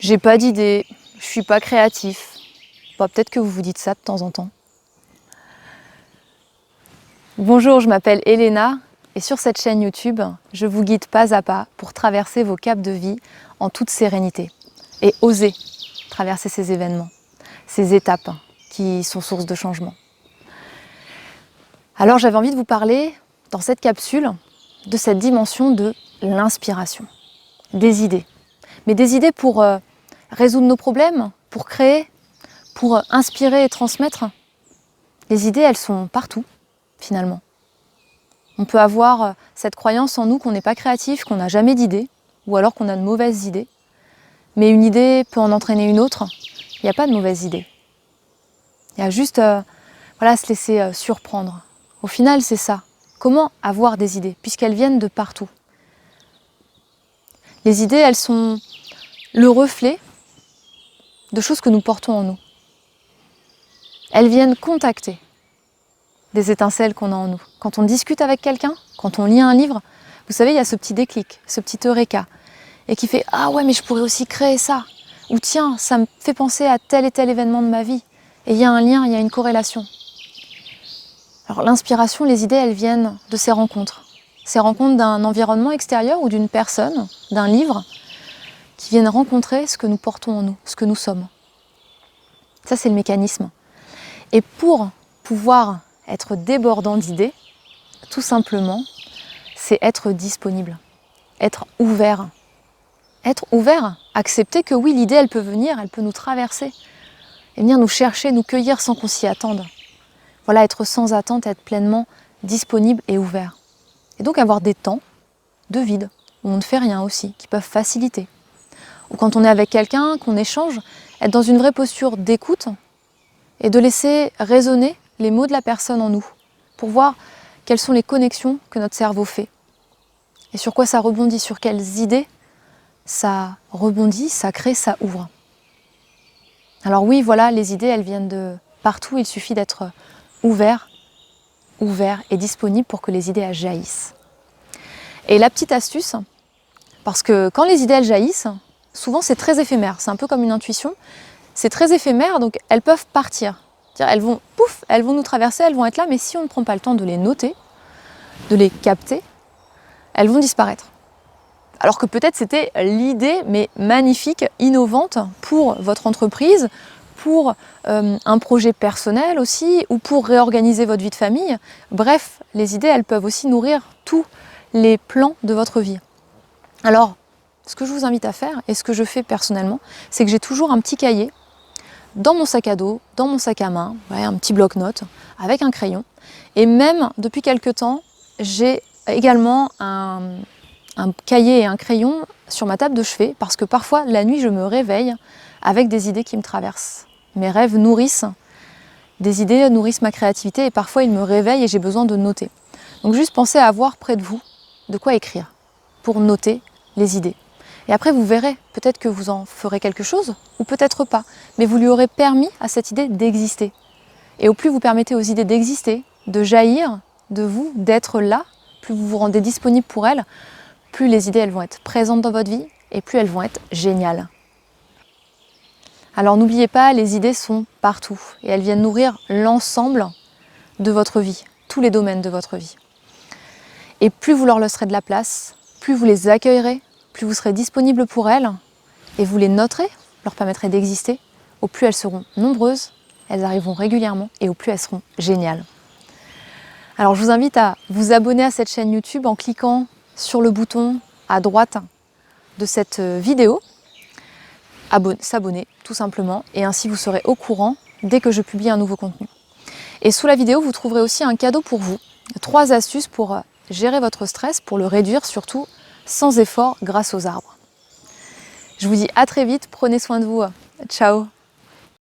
J'ai pas d'idée, je suis pas créatif. Bah, peut-être que vous vous dites ça de temps en temps. Bonjour, je m'appelle Elena et sur cette chaîne YouTube, je vous guide pas à pas pour traverser vos caps de vie en toute sérénité et oser traverser ces événements, ces étapes qui sont source de changement. Alors j'avais envie de vous parler dans cette capsule de cette dimension de l'inspiration, des idées. Mais des idées pour résoudre nos problèmes, pour créer, pour inspirer et transmettre. Les idées, elles sont partout, finalement. On peut avoir cette croyance en nous qu'on n'est pas créatif, qu'on n'a jamais d'idées, ou alors qu'on a de mauvaises idées. Mais une idée peut en entraîner une autre. Il n'y a pas de mauvaise idée. Il y a juste se laisser surprendre. Au final, c'est ça. Comment avoir des idées, puisqu'elles viennent de partout. Les idées, elles sont le reflet de choses que nous portons en nous. Elles viennent contacter des étincelles qu'on a en nous. Quand on discute avec quelqu'un, quand on lit un livre, vous savez, il y a ce petit déclic, ce petit eureka, et qui fait « Ah ouais, mais je pourrais aussi créer ça !» ou « Tiens, ça me fait penser à tel et tel événement de ma vie. » Et il y a un lien, il y a une corrélation. Alors l'inspiration, les idées, elles viennent de ces rencontres. Ces rencontres d'un environnement extérieur ou d'une personne, d'un livre, qui viennent rencontrer ce que nous portons en nous, ce que nous sommes. Ça, c'est le mécanisme. Et pour pouvoir être débordant d'idées, tout simplement, c'est être disponible, être ouvert. Être ouvert, accepter que oui, l'idée, elle peut venir, elle peut nous traverser, et venir nous chercher, nous cueillir sans qu'on s'y attende. Voilà, être sans attente, être pleinement disponible et ouvert. Et donc avoir des temps de vide, où on ne fait rien aussi, qui peuvent faciliter. Ou quand on est avec quelqu'un, qu'on échange, être dans une vraie posture d'écoute et de laisser résonner les mots de la personne en nous, pour voir quelles sont les connexions que notre cerveau fait. Et sur quoi ça rebondit, sur quelles idées ça rebondit, ça crée, ça ouvre. Alors oui, voilà, les idées, elles viennent de partout, il suffit d'être ouvert et disponible pour que les idées elles jaillissent. Et la petite astuce, parce que quand les idées elles jaillissent, souvent c'est très éphémère, c'est un peu comme une intuition, c'est très éphémère, donc elles peuvent partir. Elles vont, pouf, elles vont nous traverser, elles vont être là, mais si on ne prend pas le temps de les noter, de les capter, elles vont disparaître. Alors que peut-être c'était l'idée, mais magnifique, innovante pour votre entreprise, pour un projet personnel aussi, ou pour réorganiser votre vie de famille. Bref, les idées, elles peuvent aussi nourrir tous les plans de votre vie. Alors, ce que je vous invite à faire, et ce que je fais personnellement, c'est que j'ai toujours un petit cahier dans mon sac à dos, dans mon sac à main, un petit bloc-notes, avec un crayon. Et même, depuis quelques temps, j'ai également un cahier et un crayon sur ma table de chevet, parce que parfois, la nuit, je me réveille avec des idées qui me traversent. Mes rêves nourrissent, des idées nourrissent ma créativité, et parfois, ils me réveillent et j'ai besoin de noter. Donc juste pensez à avoir près de vous de quoi écrire, pour noter les idées. Et après, vous verrez, peut-être que vous en ferez quelque chose, ou peut-être pas, mais vous lui aurez permis à cette idée d'exister. Et au plus vous permettez aux idées d'exister, de jaillir de vous, d'être là, plus vous vous rendez disponible pour elles, plus les idées elles vont être présentes dans votre vie, et plus elles vont être géniales. Alors n'oubliez pas, les idées sont partout, et elles viennent nourrir l'ensemble de votre vie, tous les domaines de votre vie. Et plus vous leur laisserez de la place, plus vous les accueillerez, plus vous serez disponible pour elles, et vous les noterez, leur permettrez d'exister, au plus elles seront nombreuses, elles arriveront régulièrement, et au plus elles seront géniales. Alors je vous invite à vous abonner à cette chaîne YouTube en cliquant sur le bouton à droite de cette vidéo, s'abonner tout simplement, et ainsi vous serez au courant dès que je publie un nouveau contenu. Et sous la vidéo, vous trouverez aussi un cadeau pour vous, 3 astuces pour gérer votre stress, pour le réduire surtout, sans effort grâce aux arbres. Je vous dis à très vite, prenez soin de vous, ciao!